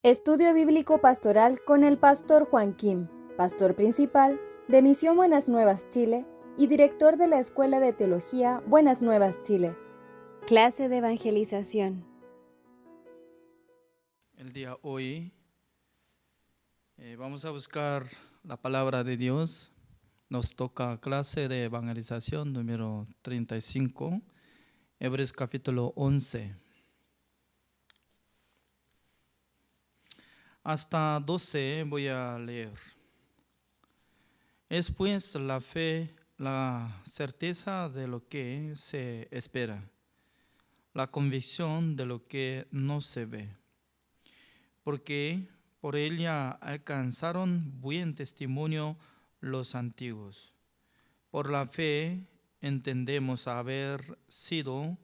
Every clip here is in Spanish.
Estudio Bíblico Pastoral con el Pastor Juan Kim, Pastor Principal de Misión Buenas Nuevas Chile y Director de la Escuela de Teología Buenas Nuevas Chile. Clase de Evangelización. El día hoy vamos a buscar la palabra de Dios. Nos toca clase de evangelización número 35, Hebreos capítulo 11. Hasta 12 voy a leer. Es pues la fe, la certeza de lo que se espera, la convicción de lo que no se ve. Porque por ella alcanzaron buen testimonio los antiguos. Por la fe entendemos haber sido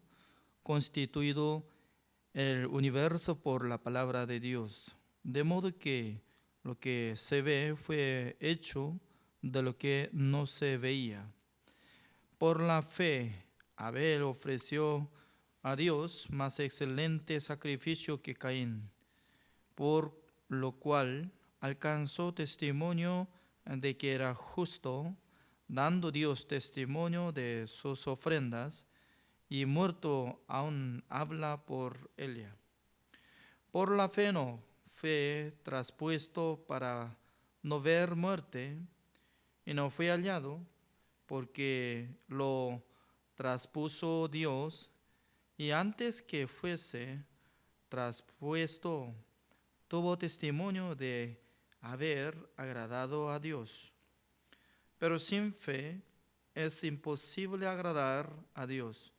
constituido el universo por la palabra de Dios, de modo que lo que se ve fue hecho de lo que no se veía. Por la fe Abel ofreció a Dios más excelente sacrificio que Caín, por lo cual alcanzó testimonio de que era justo, dando Dios testimonio de sus ofrendas, y muerto aún habla por ella. Por la fe no fue traspuesto para no ver muerte, y no fue hallado, porque lo traspuso Dios, y antes que fuese traspuesto, tuvo testimonio de haber agradado a Dios. Pero sin fe es imposible agradar a Dios,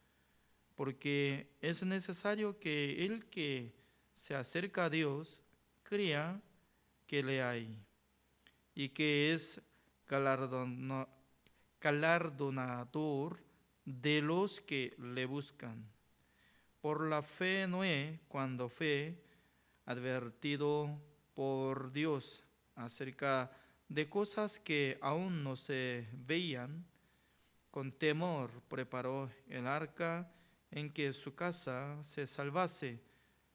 porque es necesario que el que se acerca a Dios crea que le hay y que es galardonador de los que le buscan. Por la fe Noé, cuando fue advertido por Dios acerca de cosas que aún no se veían, con temor preparó el arca en que su casa se salvase,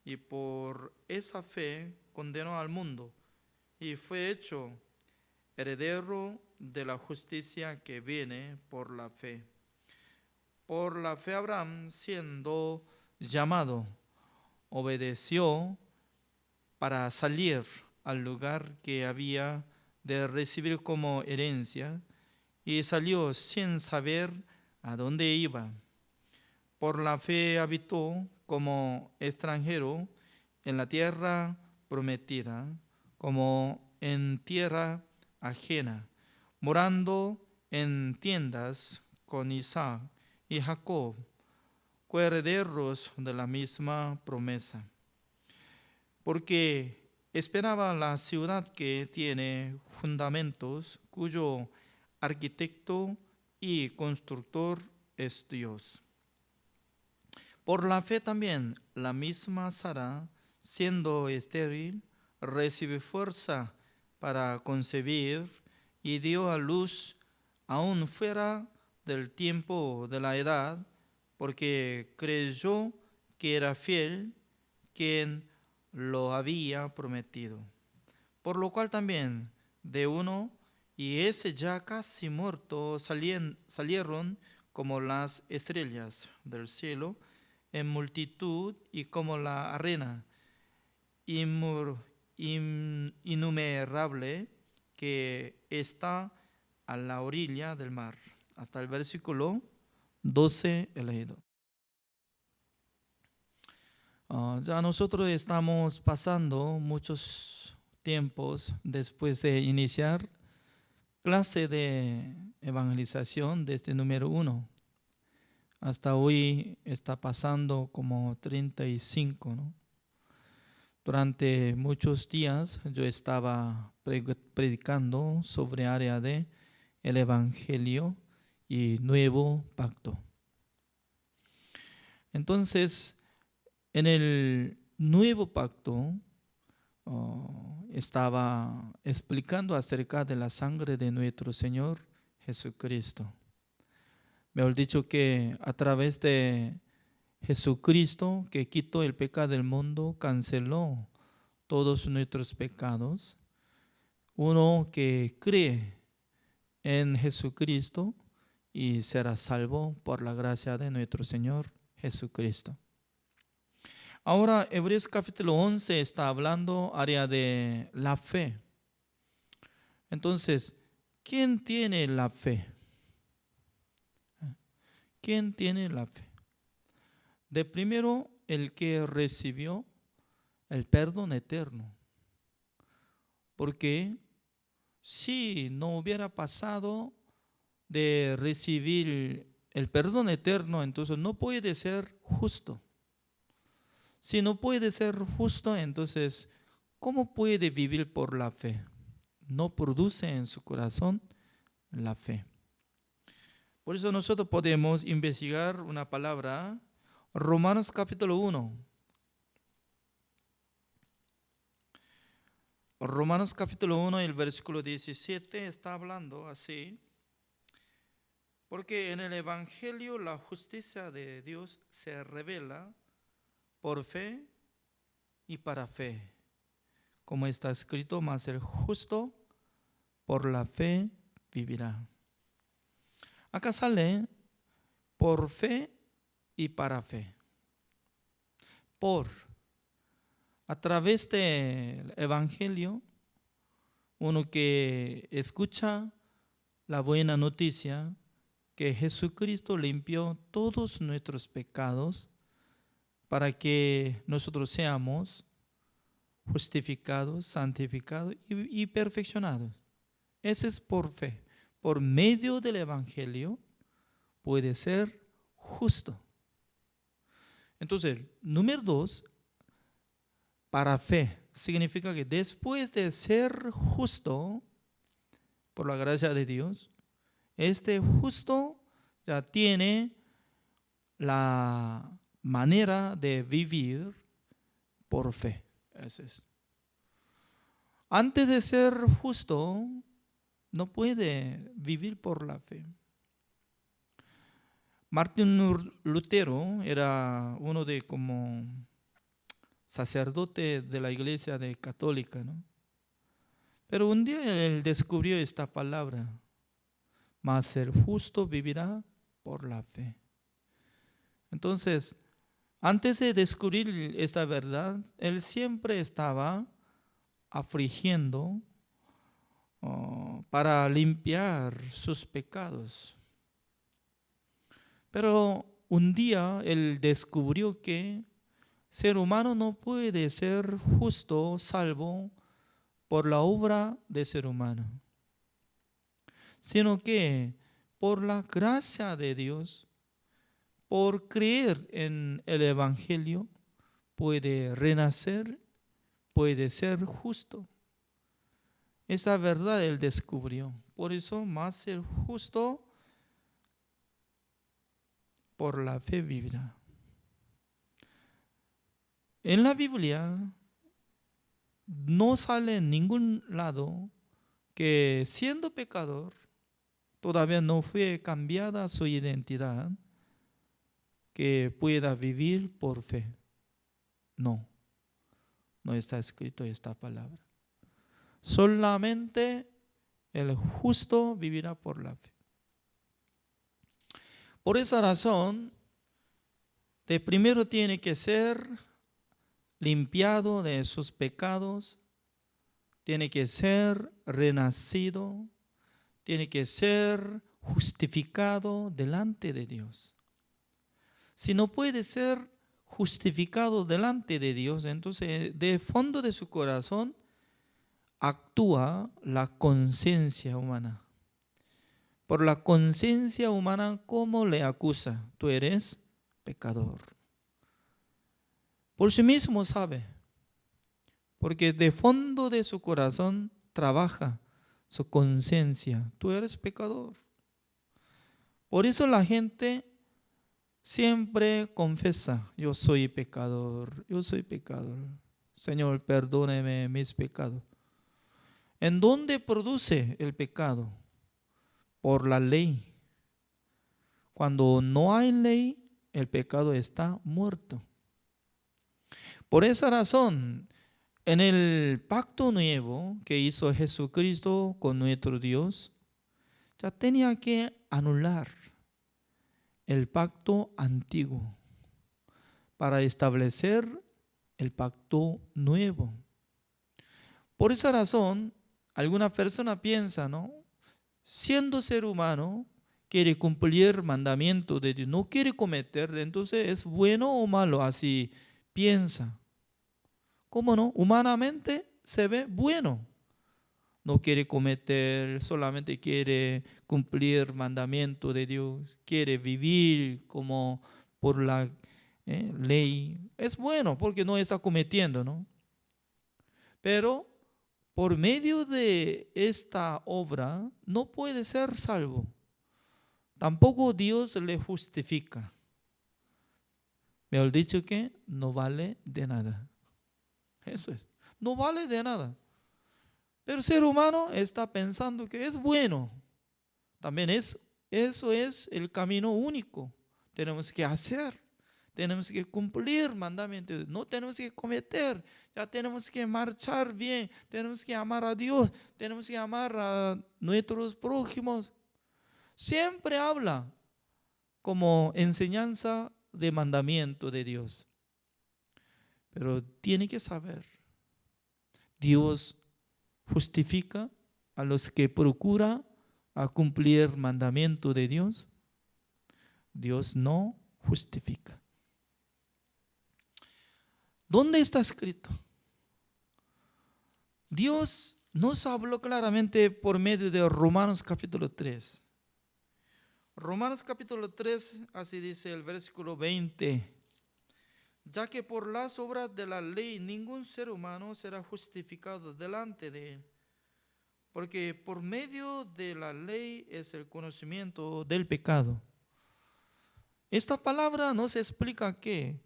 y por esa fe condenó al mundo y fue hecho heredero de la justicia que viene por la fe. Por la fe Abraham, siendo llamado, obedeció para salir al lugar que había de recibir como herencia, y salió sin saber a dónde iba. Por la fe habitó como extranjero en la tierra prometida, como en tierra ajena, morando en tiendas con Isaac y Jacob, coherederos de la misma promesa. Porque esperaba la ciudad que tiene fundamentos, cuyo arquitecto y constructor es Dios. Por la fe también, la misma Sara, siendo estéril, recibe fuerza para concebir y dio a luz aún fuera del tiempo de la edad, porque creyó que era fiel quien lo había prometido. Por lo cual también de uno, y ese ya casi muerto, salieron como las estrellas del cielo en multitud, y como la arena innumerable que está a la orilla del mar. Hasta el versículo 12 he leído. Ya nosotros estamos pasando muchos tiempos después de iniciar clase de evangelización desde número 1. Hasta hoy está pasando como 35, ¿no? Durante muchos días yo estaba predicando sobre área de el Evangelio y Nuevo Pacto. Entonces, en el Nuevo Pacto estaba explicando acerca de la sangre de nuestro Señor Jesucristo. Mejor dicho, que a través de Jesucristo, que quitó el pecado del mundo, canceló todos nuestros pecados. Uno que cree en Jesucristo y será salvo por la gracia de nuestro Señor Jesucristo. Ahora, Hebreos capítulo 11 está hablando área de la fe. Entonces, ¿quién tiene la fe? ¿Quién tiene la fe? De primero, el que recibió el perdón eterno. Porque si no hubiera pasado de recibir el perdón eterno, entonces no puede ser justo. Si no puede ser justo, entonces, ¿cómo puede vivir por la fe? No produce en su corazón la fe. Por eso nosotros podemos investigar una palabra, Romanos capítulo 1. Romanos capítulo 1, el versículo 17 está hablando así. Porque en el Evangelio la justicia de Dios se revela por fe y para fe. Como está escrito, mas el justo por la fe vivirá. Acá sale por fe y para fe. A través del Evangelio, uno que escucha la buena noticia que Jesucristo limpió todos nuestros pecados para que nosotros seamos justificados, santificados y perfeccionados. Ese es por fe. Por medio del Evangelio puede ser justo. Entonces, número 2, para fe, significa que después de ser justo, por la gracia de Dios, este justo ya tiene la manera de vivir por fe. Ese es. Antes de ser justo, no puede vivir por la fe. Martín Lutero era uno de como sacerdote de la iglesia católica, ¿no? Pero un día él descubrió esta palabra: mas el justo vivirá por la fe. Entonces, antes de descubrir esta verdad, él siempre estaba afligiendo para limpiar sus pecados. Pero un día él descubrió que ser humano no puede ser justo, salvo por la obra de ser humano, sino que por la gracia de Dios, por creer en el Evangelio, puede renacer, puede ser justo. Esa verdad él descubrió. Por eso, más el justo por la fe vivirá. En la Biblia no sale en ningún lado que siendo pecador todavía no fue cambiada su identidad, que pueda vivir por fe. No está escrito esta palabra. Solamente el justo vivirá por la fe. Por esa razón, de primero tiene que ser limpiado de sus pecados, tiene que ser renacido, tiene que ser justificado delante de Dios. Si no puede ser justificado delante de Dios, entonces de fondo de su corazón actúa la conciencia humana. Por la conciencia humana, ¿cómo le acusa? Tú eres pecador. Por sí mismo sabe, porque de fondo de su corazón trabaja su conciencia. Tú eres pecador. Por eso la gente siempre confiesa: yo soy pecador, yo soy pecador. Señor, perdóneme mis pecados. ¿En dónde produce el pecado? Por la ley. Cuando no hay ley, el pecado está muerto. Por esa razón, En el pacto nuevo que hizo Jesucristo con nuestro Dios, ya tenía que anular el pacto antiguo para establecer el pacto nuevo. Por esa razón, alguna persona piensa, ¿no? Siendo ser humano, quiere cumplir mandamientos de Dios, no quiere cometer, entonces ¿es bueno o malo? Así piensa. ¿Cómo no? Humanamente se ve bueno. No quiere cometer, solamente quiere cumplir mandamientos de Dios, quiere vivir como por la ley. Es bueno porque no está cometiendo, ¿no? Pero por medio de esta obra no puede ser salvo. Tampoco Dios le justifica. Mejor dicho que no vale de nada. Eso es. No vale de nada. Pero el ser humano está pensando que es bueno. También eso es el camino único. Tenemos que hacer. Tenemos que cumplir mandamientos. No tenemos que cometer. Ya tenemos que marchar bien. Tenemos que amar a Dios. Tenemos que amar a nuestros prójimos. Siempre habla como enseñanza de mandamiento de Dios. Pero tiene que saber, Dios justifica a los que procuran a cumplir mandamiento de Dios. Dios no justifica. ¿Dónde está escrito? Dios nos habló claramente por medio de Romanos capítulo 3. Romanos capítulo 3, así dice el versículo 20. Ya que por las obras de la ley ningún ser humano será justificado delante de él, porque por medio de la ley es el conocimiento del pecado. Esta palabra nos explica que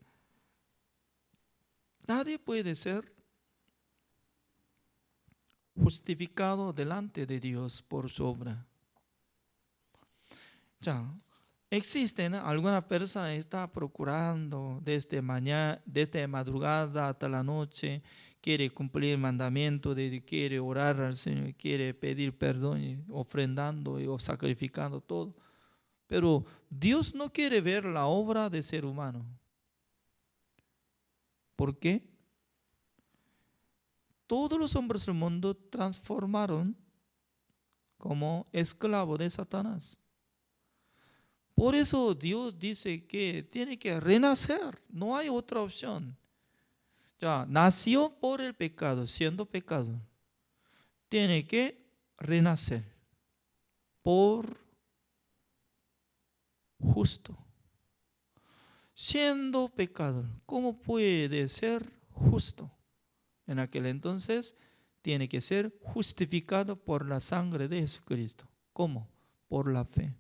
nadie puede ser justificado delante de Dios por su obra. Ya, existen algunas personas que están procurando desde mañana, desde madrugada hasta la noche, quiere cumplir el mandamiento, quiere orar al Señor, quiere pedir perdón, ofrendando o sacrificando todo. Pero Dios no quiere ver la obra del ser humano. ¿Por qué? Todos los hombres del mundo transformaron como esclavos de Satanás. Por eso Dios dice que tiene que renacer, no hay otra opción. Ya nació por el pecado, siendo pecador. Tiene que renacer por justo. Siendo pecador, ¿cómo puede ser justo? En aquel entonces tiene que ser justificado por la sangre de Jesucristo. ¿Cómo? Por la fe.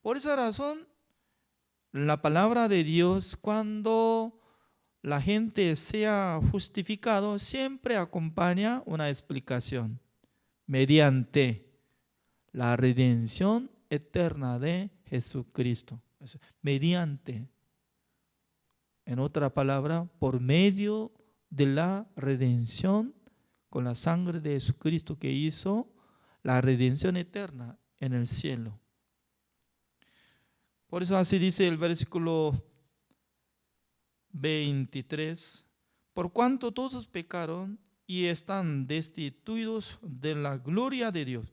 Por esa razón, la palabra de Dios, cuando la gente sea justificado, siempre acompaña una explicación mediante la redención eterna de Jesucristo. Mediante, en otra palabra, por medio de la redención con la sangre de Jesucristo que hizo la redención eterna en el cielo. Por eso así dice el versículo 23. Por cuanto todos pecaron y están destituidos de la gloria de Dios.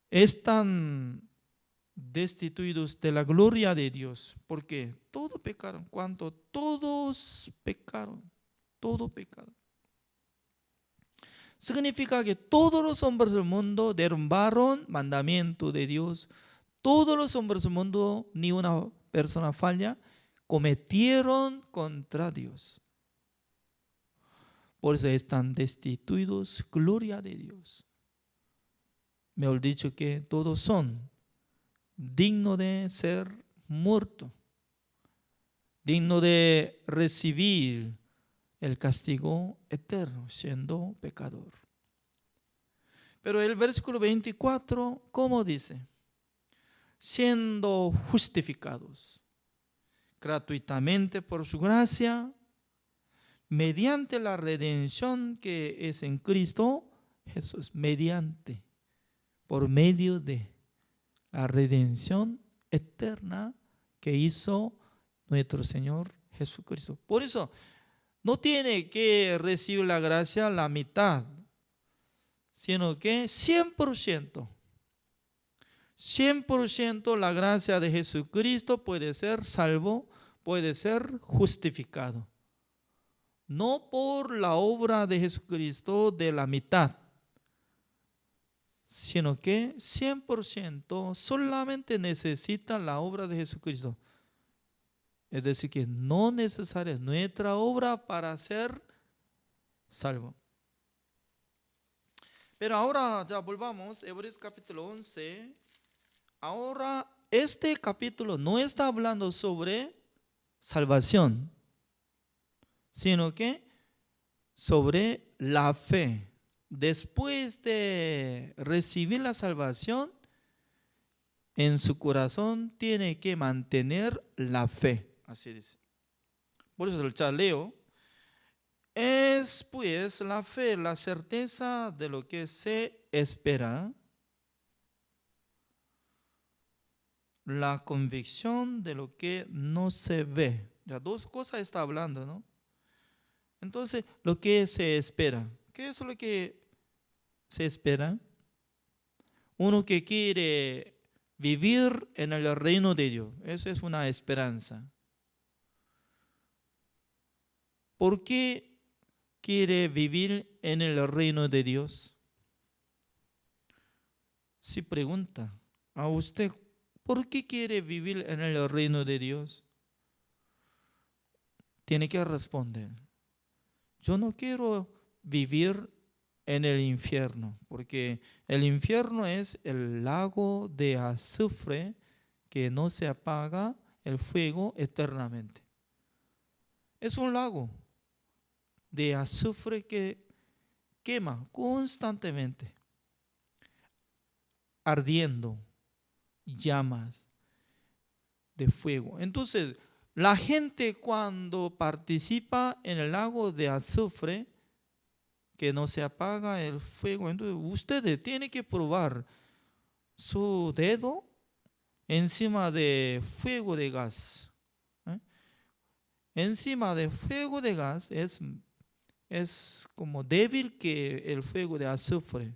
Están destituidos de la gloria de Dios. Porque todos pecaron. Cuanto todos pecaron. Todo pecaron. Significa que todos los hombres del mundo derrumbaron mandamiento de Dios. Todos los hombres del mundo, ni una persona falla, cometieron contra Dios. Por eso están destituidos, gloria de Dios. Mejor dicho que todos son dignos de ser muertos, dignos de recibir el castigo eterno, siendo pecador. Pero el versículo 24, ¿cómo dice? Siendo justificados. gratuitamente por su gracia, mediante la redención que es en Cristo Jesús, por medio de la redención eterna que hizo nuestro Señor Jesucristo. Por eso, no tiene que recibir la gracia la mitad, sino que 100%. 100% la gracia de Jesucristo puede ser salvo, puede ser justificado. No por la obra de Jesucristo de la mitad, sino que 100% solamente necesita la obra de Jesucristo. Es decir, que no necesaria nuestra obra para ser salvo. Pero ahora ya volvamos, Hebreos capítulo 11. Ahora este capítulo no está hablando sobre salvación, sino que sobre la fe. Después de recibir la salvación, en su corazón tiene que mantener la fe. Así dice. Por eso ya leo. Es pues la fe, la certeza de lo que se espera, la convicción de lo que no se ve. Ya dos cosas está hablando, ¿no? Entonces, lo que se espera. ¿Qué es lo que se espera? Uno que quiere vivir en el reino de Dios. Eso es una esperanza. ¿Por qué quiere vivir en el reino de Dios? Si pregunta a usted, ¿por qué quiere vivir en el reino de Dios? Tiene que responder, yo no quiero vivir en el infierno, porque el infierno es el lago de azufre que no se apaga el fuego eternamente. Es un lago de azufre que quema constantemente, ardiendo llamas de fuego. Entonces, la gente cuando participa en el lago de azufre, que no se apaga el fuego, entonces ustedes tienen que probar su dedo encima de fuego de gas. Encima de fuego de gas es como débil que el fuego de azufre.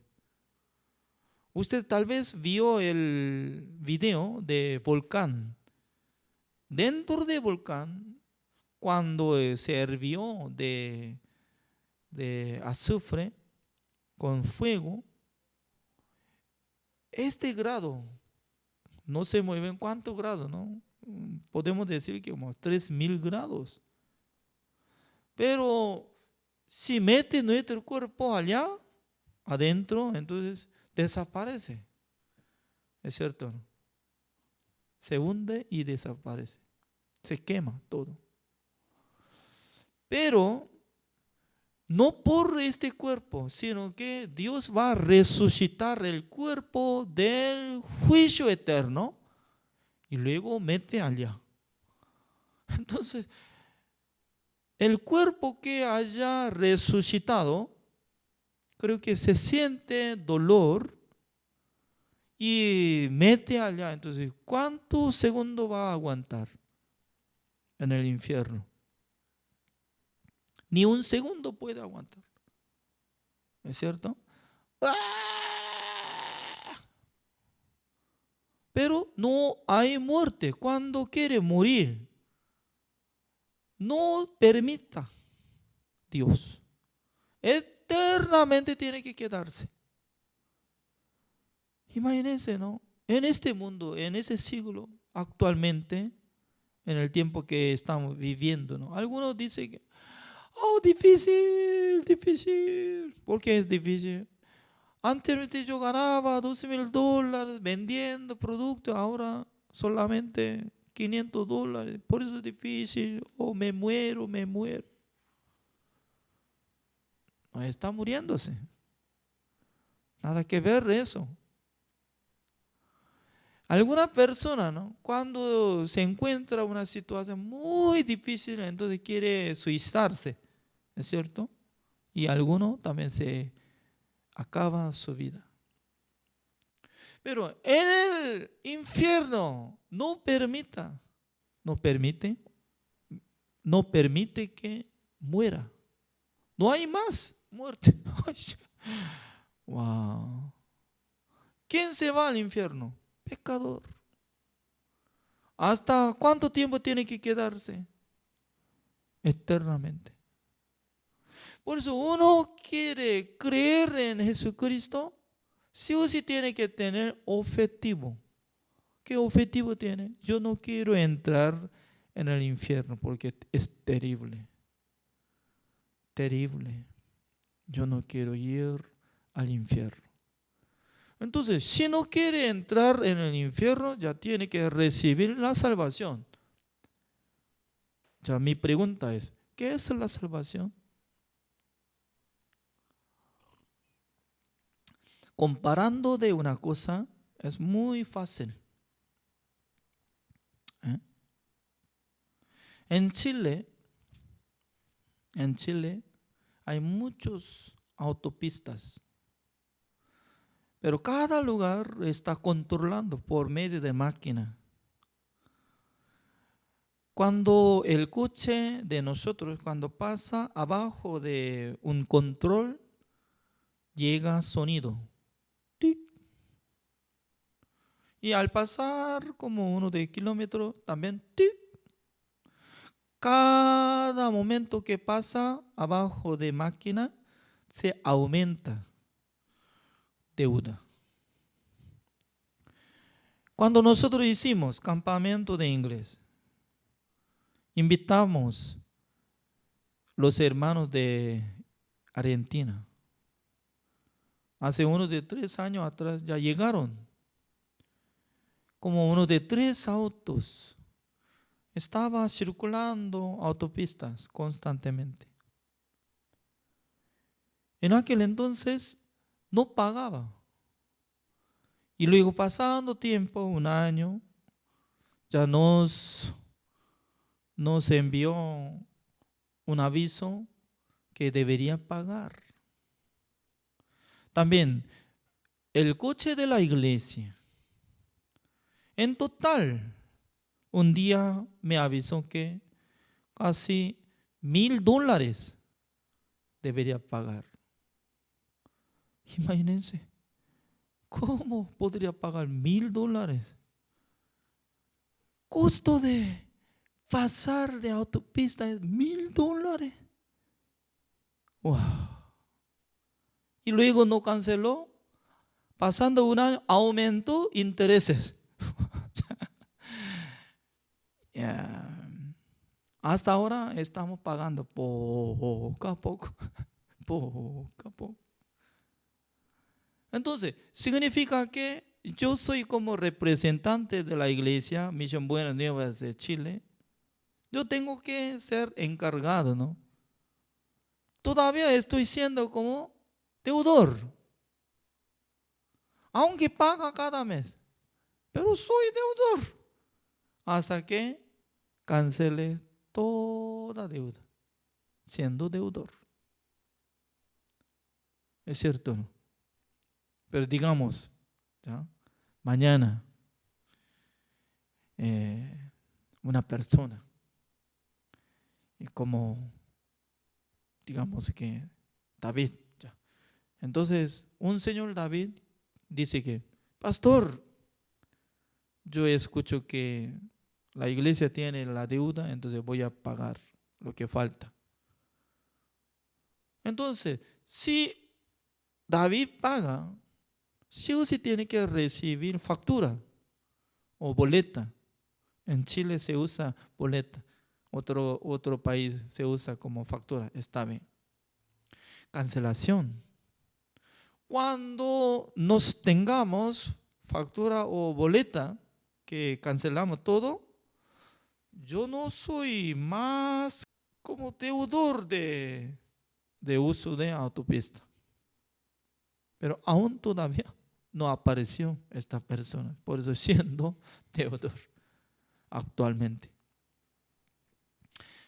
Usted tal vez vio el video de volcán. Dentro de volcán, cuando se hirvió de azufre con fuego, este grado, no sé muy bien cuánto grado, ¿no? Podemos decir que como 3000 grados. Pero si mete nuestro cuerpo allá, adentro, entonces desaparece. ¿Es cierto? Se hunde y desaparece. Se quema todo. Pero no por este cuerpo, sino que Dios va a resucitar el cuerpo del juicio eterno y luego mete allá. Entonces, el cuerpo que haya resucitado, creo que se siente dolor y mete allá. Entonces, ¿cuántos segundos va a aguantar en el infierno? Ni un segundo puede aguantar. ¿Es cierto? Pero no hay muerte. Cuando quiere morir, no permita Dios. Eternamente tiene que quedarse. Imagínense, ¿no? En este mundo, en ese siglo, actualmente, en el tiempo que estamos viviendo, ¿no? Algunos dicen que, oh, difícil, difícil. ¿Por qué es difícil? Antes yo ganaba $12,000 vendiendo productos, ahora solamente $500. Por eso es difícil. Oh, me muero, me muero. No, está muriéndose. Nada que ver eso. Alguna persona, ¿no? Cuando se encuentra una situación muy difícil, entonces quiere suicidarse, ¿es cierto? Y alguno también se acaba su vida. Pero en el infierno no permite que muera. No hay más muerte. Wow. ¿Quién se va al infierno? Pecador. ¿Hasta cuánto tiempo tiene que quedarse? Eternamente. Por eso uno quiere creer en Jesucristo, sí o sí tiene que tener objetivo. ¿Qué objetivo tiene? Yo no quiero entrar en el infierno porque es terrible. Terrible. Yo no quiero ir al infierno. Entonces, si no quiere entrar en el infierno, ya tiene que recibir la salvación. Ya mi pregunta es, ¿qué es la salvación? Comparando de una cosa es muy fácil. ¿Eh? En Chile hay muchas autopistas, pero cada lugar está controlando por medio de máquina. Cuando el coche de nosotros, cuando pasa abajo de un control, llega sonido. ¡Tic! Y al pasar como uno de kilómetros, también ¡tic! Cada momento que pasa abajo de máquina, se aumenta deuda. Cuando nosotros hicimos campamento de inglés, invitamos los hermanos de Argentina. Hace unos de 3 años atrás ya llegaron. Como unos de 3 autos. Estaba circulando autopistas constantemente. En aquel entonces no pagaba. Y luego pasando tiempo, un año, ya nos envió un aviso que debería pagar. También el coche de la iglesia. En total, un día me avisó que casi $1,000 debería pagar. Imagínense, ¿cómo podría pagar $1,000? Costo de pasar de autopista es $1,000. Wow. Y luego no canceló. Pasando un año, aumentó intereses. Hasta ahora estamos pagando poco a poco. Poco a poco. Entonces, significa que yo soy como representante de la iglesia Misión Buenas Nuevas de Chile. Yo tengo que ser encargado, ¿no? Todavía estoy siendo como deudor. Aunque paga cada mes. Pero soy deudor. Hasta que cancele toda deuda. Siendo deudor. Es cierto, ¿no? Pero digamos, ¿ya? Mañana una persona, y como digamos que David, ¿ya? Entonces un señor David dice que, pastor, yo escucho que la iglesia tiene la deuda, entonces voy a pagar lo que falta. Entonces, si David paga, sí o sí tiene que recibir factura o boleta. En Chile se usa boleta, otro país se usa como factura, está bien. Cancelación. Cuando nos tengamos factura o boleta, que cancelamos todo, yo no soy más como deudor de uso de autopista. Pero aún todavía no apareció esta persona. Por eso siendo deudor actualmente.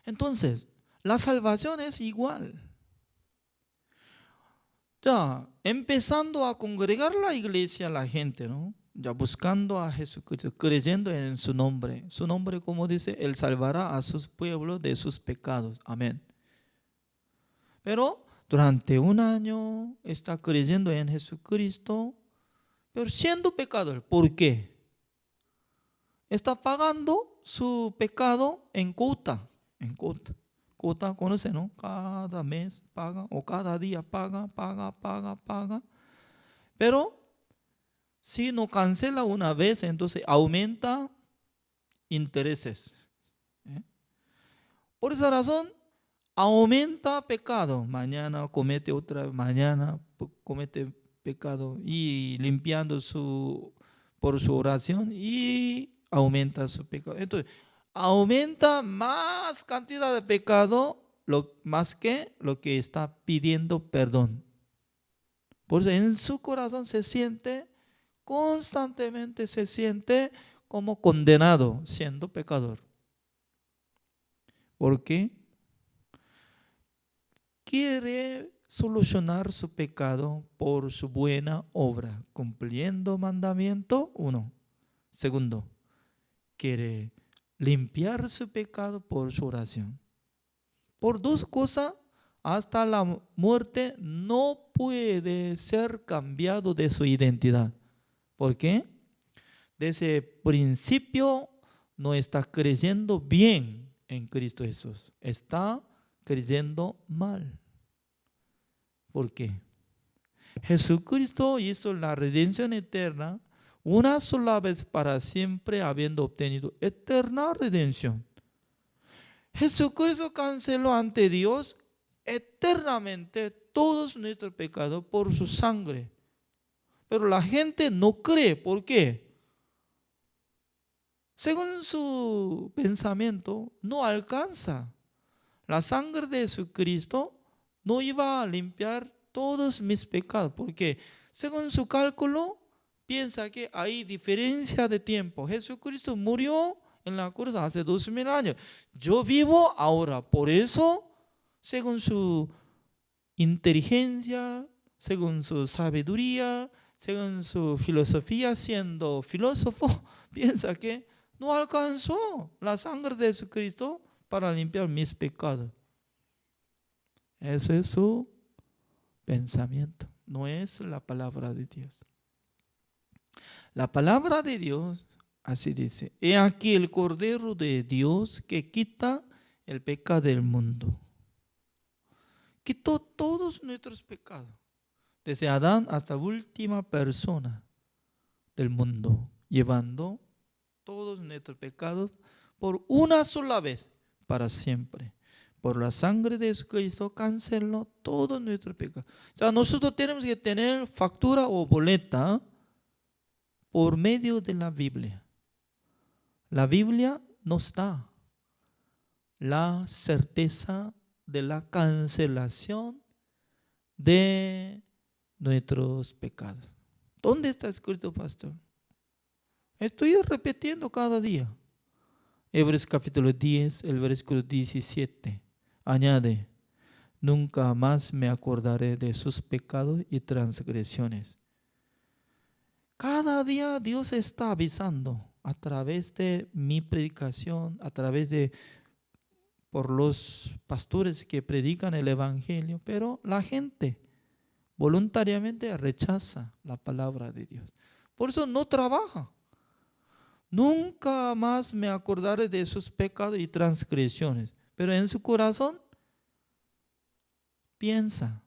Entonces, la salvación es igual. Ya, empezando a congregar la iglesia, la gente, ¿no? Ya buscando a Jesucristo, creyendo en su nombre. Su nombre, como dice, Él salvará a sus pueblos de sus pecados. Amén. Pero durante un año está creyendo en Jesucristo, pero siendo pecador. ¿Por qué? Está pagando su pecado en cuota. En cuota. Cuota, conoce, ¿no? Cada mes paga o cada día paga. Pero si no cancela una vez, entonces aumenta intereses. ¿Eh? Por esa razón, aumenta pecado. Mañana comete otra, mañana comete pecado y limpiando por su oración y aumenta su pecado. Entonces, aumenta más cantidad de pecado más que lo que está pidiendo perdón. Por eso en su corazón constantemente se siente como condenado siendo pecador. ¿Por qué? Quiere solucionar su pecado por su buena obra, cumpliendo mandamiento, 1. Segundo, quiere limpiar su pecado por su oración. Por 2 cosas, hasta la muerte no puede ser cambiado de su identidad. ¿Por qué? Desde el principio no está creyendo bien en Cristo Jesús. Está creyendo mal. ¿Por qué? Jesucristo hizo la redención eterna una sola vez para siempre, habiendo obtenido eterna redención. Jesucristo canceló ante Dios eternamente todos nuestros pecados por su sangre. Pero la gente no cree. ¿Por qué? Según su pensamiento, no alcanza. La sangre de Jesucristo no iba a limpiar todos mis pecados, porque según su cálculo, piensa que hay diferencia de tiempo. Jesucristo murió en la cruz hace 2000 años. Yo vivo ahora, por eso, según su inteligencia, según su sabiduría, según su filosofía, siendo filósofo, piensa que no alcanzó la sangre de Jesucristo para limpiar mis pecados. Ese es su pensamiento, no es la palabra de Dios. La palabra de Dios así dice: he aquí el Cordero de Dios que quita el pecado del mundo. Quitó todos nuestros pecados, desde Adán hasta la última persona del mundo, llevando todos nuestros pecados por una sola vez, para siempre. Por la sangre de Jesucristo canceló todos nuestros pecados. O sea, nosotros tenemos que tener factura o boleta por medio de la Biblia. La Biblia nos da la certeza de la cancelación de nuestros pecados. ¿Dónde está escrito, pastor? Estoy repitiendo cada día. Hebreos capítulo 10, el versículo 17. Añade: nunca más me acordaré de sus pecados y transgresiones. Cada día Dios está avisando a través de mi predicación, a través de por los pastores que predican el evangelio, pero la gente voluntariamente rechaza la palabra de Dios. Por eso no trabaja. Nunca más me acordaré de sus pecados y transgresiones. Pero en su corazón piensa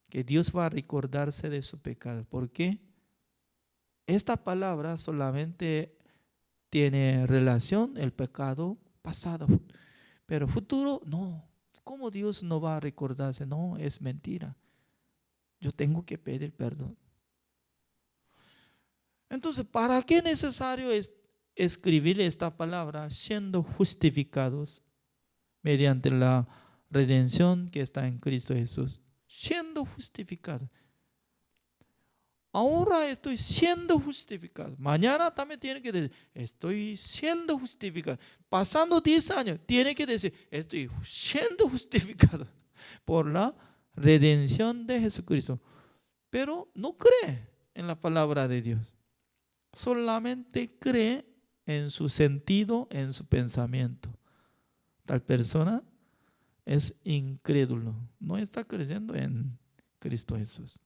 que Dios va a recordarse de su pecado. ¿Por qué? Esta palabra solamente tiene relación el pecado pasado, pero futuro no. ¿Cómo Dios no va a recordarse? No, es mentira. Yo tengo que pedir perdón. Entonces, ¿para qué es necesario escribir esta palabra? Siendo justificados mediante la redención que está en Cristo Jesús. Siendo justificados. Ahora estoy siendo justificado. Mañana también tiene que decir, estoy siendo justificado. Pasando 10 años, tiene que decir, estoy siendo justificado por la redención de Jesucristo. Pero no cree en la palabra de Dios. Solamente cree en su sentido, en su pensamiento. Tal persona es incrédulo. No está creyendo en Cristo Jesús.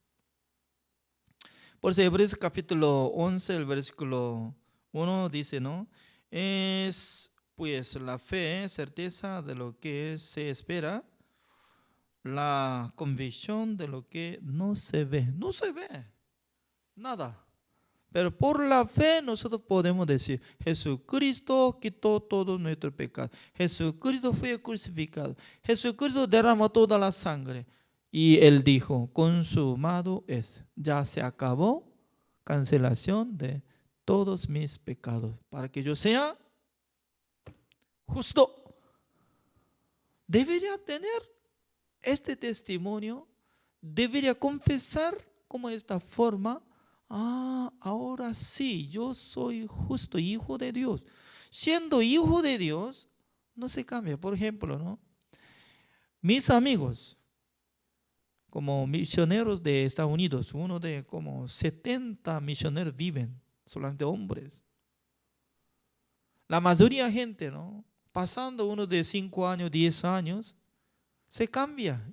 Por eso Hebreos capítulo 11, el versículo 1 dice, ¿no? Es pues la fe, certeza de lo que se espera, la convicción de lo que no se ve. No se ve nada. Pero por la fe nosotros podemos decir, Jesucristo quitó todo nuestro pecado. Jesucristo fue crucificado. Jesucristo derramó toda la sangre. Y Él dijo, consumado es. Ya se acabó, cancelación de todos mis pecados. Para que yo sea justo. Debería tener este testimonio. Debería confesar como esta forma. Ahora sí, yo soy justo, hijo de Dios. Siendo hijo de Dios, no se cambia. Por ejemplo, ¿no? Mis amigos, como misioneros de Estados Unidos, uno de como 70 misioneros viven, solamente hombres. La mayoría de gente, ¿no? Pasando uno de 5 años, 10 años, se cambia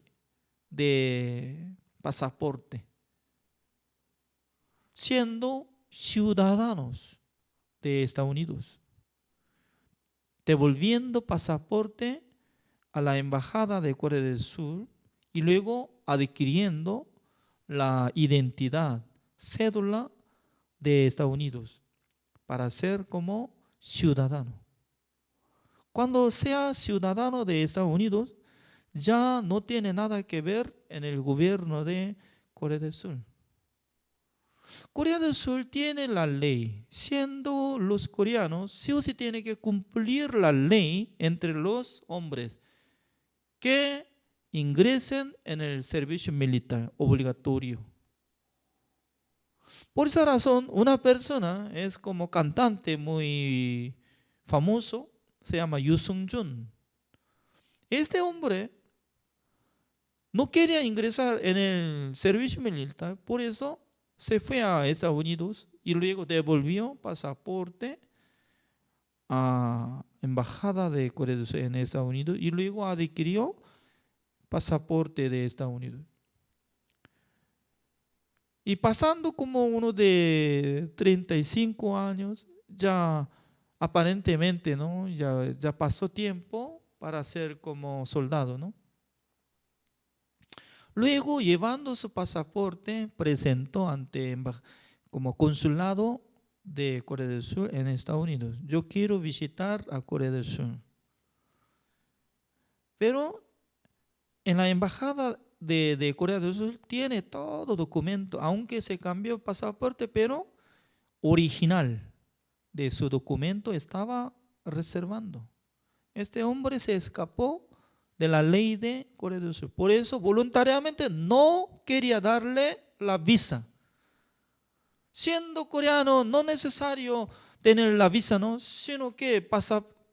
de pasaporte. Siendo ciudadanos de Estados Unidos, devolviendo pasaporte a la embajada de Corea del Sur y luego adquiriendo la identidad, cédula de Estados Unidos para ser como ciudadano. Cuando sea ciudadano de Estados Unidos, ya no tiene nada que ver en el gobierno de Corea del Sur. Corea del Sur tiene la ley, siendo los coreanos, sí o sí tienen que cumplir la ley entre los hombres que ingresen en el servicio militar obligatorio. Por esa razón, una persona es como cantante muy famoso, se llama Yoo Sung-jun. Este hombre no quería ingresar en el servicio militar, por eso se fue a Estados Unidos y luego devolvió pasaporte a embajada de Corea del Sur en Estados Unidos y luego adquirió pasaporte de Estados Unidos. Y pasando como uno de 35 años, ya aparentemente, ¿no? Ya pasó tiempo para ser como soldado, ¿no? Luego, llevando su pasaporte, presentó ante como consulado de Corea del Sur en Estados Unidos. Yo quiero visitar a Corea del Sur. Pero en la embajada de Corea del Sur tiene todo documento, aunque se cambió el pasaporte, pero original de su documento estaba reservando. Este hombre se escapó de la ley de Corea del Sur. Por eso voluntariamente no quería darle la visa. Siendo coreano no es necesario tener la visa, ¿no? Sino que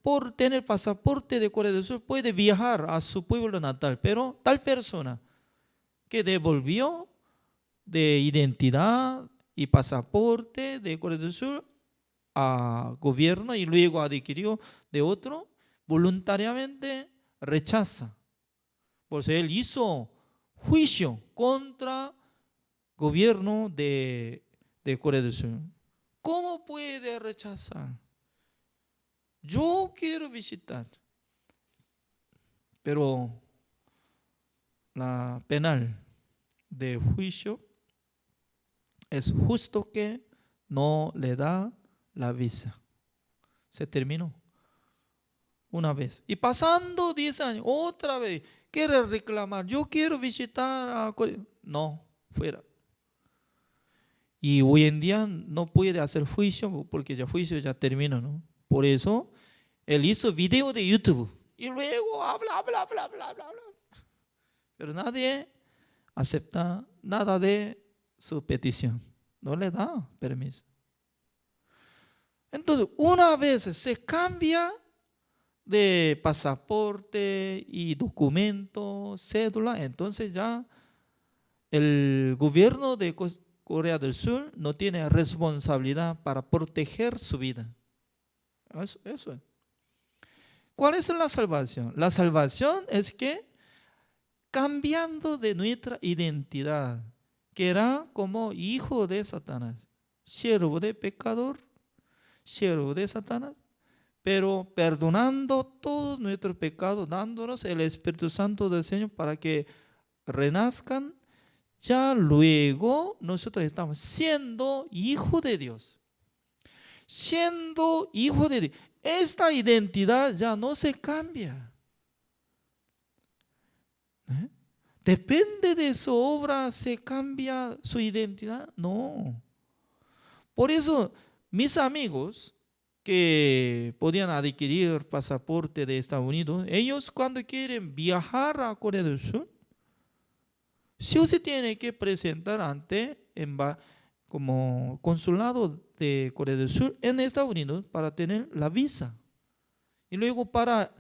por tener pasaporte de Corea del Sur puede viajar a su pueblo natal. Pero tal persona que devolvió de identidad y pasaporte de Corea del Sur a gobierno y luego adquirió de otro, voluntariamente rechaza. Por eso él hizo juicio contra gobierno de Corea del Sur. ¿Cómo puede rechazar? Yo quiero visitar, pero la penal de juicio es justo que no le da la visa. Se terminó una vez. Y pasando 10 años, otra vez, quiere reclamar, yo quiero visitar a Corea. No, fuera. Y hoy en día no puede hacer juicio porque ya juicio ya terminó, ¿no? Por eso él hizo video de YouTube y luego habla. Pero nadie acepta nada de su petición. no le da permiso. Entonces, una vez se cambia de pasaporte y documento, cédula, entonces ya el gobierno de Corea del Sur no tiene responsabilidad para proteger su vida. Eso es. ¿Cuál es la salvación? La salvación es que cambiando de nuestra identidad, que era como hijo de Satanás, siervo de pecador, siervo de Satanás, pero perdonando todos nuestros pecados, dándonos el Espíritu Santo del Señor para que renazcan, ya luego nosotros estamos siendo hijo de Dios. Siendo hijo de Dios. Esta identidad ya no se cambia. ¿Depende de su obra se cambia su identidad? No. Por eso mis amigos que podían adquirir pasaporte de Estados Unidos, ellos cuando quieren viajar a Corea del Sur, sí o sí tienen que presentar ante como consulado de Corea del Sur en Estados Unidos para tener la visa. Y luego para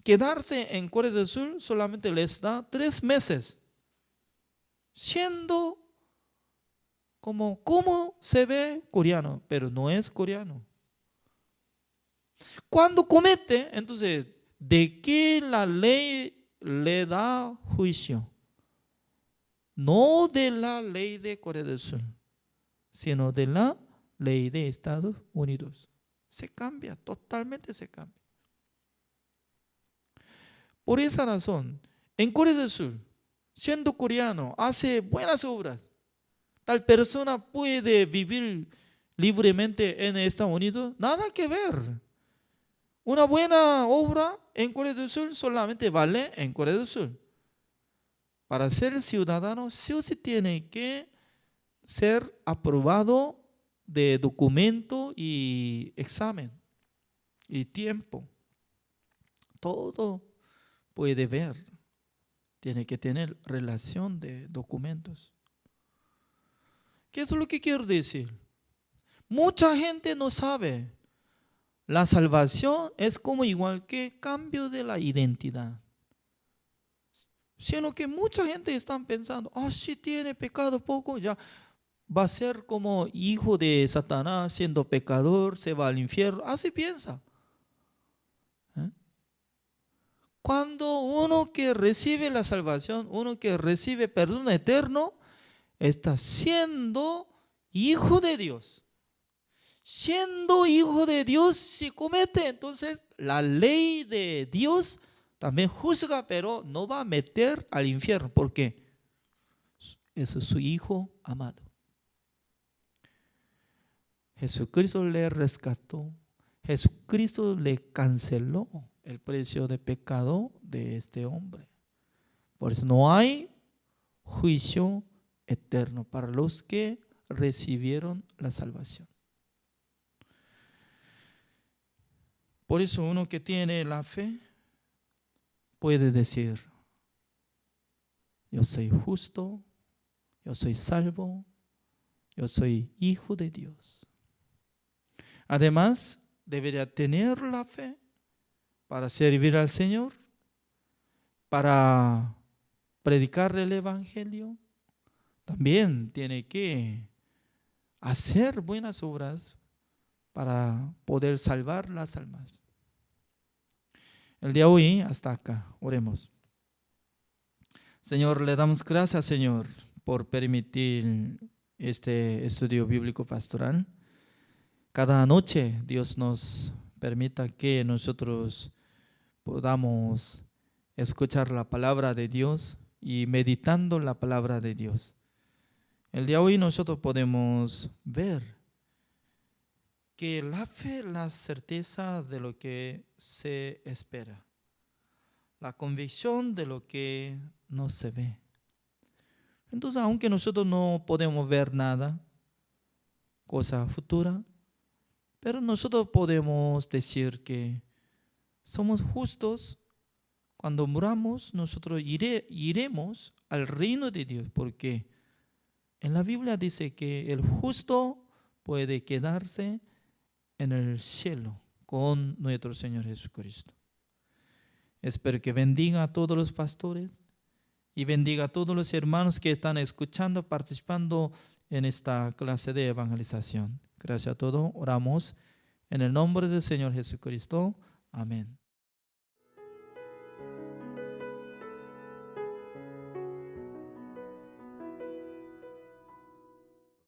quedarse en Corea del Sur solamente les da 3 meses, siendo como se ve coreano, pero no es coreano. Cuando comete, entonces, ¿de qué la ley le da juicio? No de la ley de Corea del Sur, sino de la ley de Estados Unidos. Se cambia, totalmente se cambia. Por esa razón, en Corea del Sur, siendo coreano, hace buenas obras. Tal persona puede vivir libremente en Estados Unidos. Nada que ver. Una buena obra en Corea del Sur solamente vale en Corea del Sur. Para ser ciudadano, sí o sí tiene que ser aprobado de documento y examen y tiempo. Todo puede ver. Tiene que tener relación de documentos. ¿Qué es lo que quiero decir? Mucha gente no sabe. La salvación es como igual que cambio de la identidad. Sino que mucha gente está pensando, si tiene pecado poco, ya va a ser como hijo de Satanás, siendo pecador, se va al infierno. Así piensa. Cuando uno que recibe la salvación, uno que recibe perdón eterno, está siendo hijo de Dios. Siendo hijo de Dios, si comete, entonces la ley de Dios también juzga, pero no va a meter al infierno, porque ese es su hijo amado. Jesucristo le rescató, Jesucristo le canceló el precio de pecado de este hombre. Por eso no hay juicio eterno para los que recibieron la salvación. Por eso uno que tiene la fe puede decir, yo soy justo, yo soy salvo, yo soy hijo de Dios. Además, debería tener la fe para servir al Señor, para predicar el Evangelio. También tiene que hacer buenas obras para poder salvar las almas. El día de hoy, hasta acá, oremos. Señor, le damos gracias, Señor, por permitir este estudio bíblico pastoral. Cada noche Dios nos permita que nosotros podamos escuchar la palabra de Dios y meditando la palabra de Dios. El día de hoy nosotros podemos ver que la fe, la certeza de lo que se espera, la convicción de lo que no se ve. Entonces, aunque nosotros no podemos ver nada, cosa futura, pero nosotros podemos decir que somos justos. Cuando muramos, nosotros iremos al reino de Dios, porque En la Biblia dice que el justo puede quedarse en el cielo con nuestro Señor Jesucristo. Espero que bendiga a todos los pastores y bendiga a todos los hermanos que están escuchando, participando en esta clase de evangelización. Gracias a todos. Oramos en el nombre del Señor Jesucristo. Amén.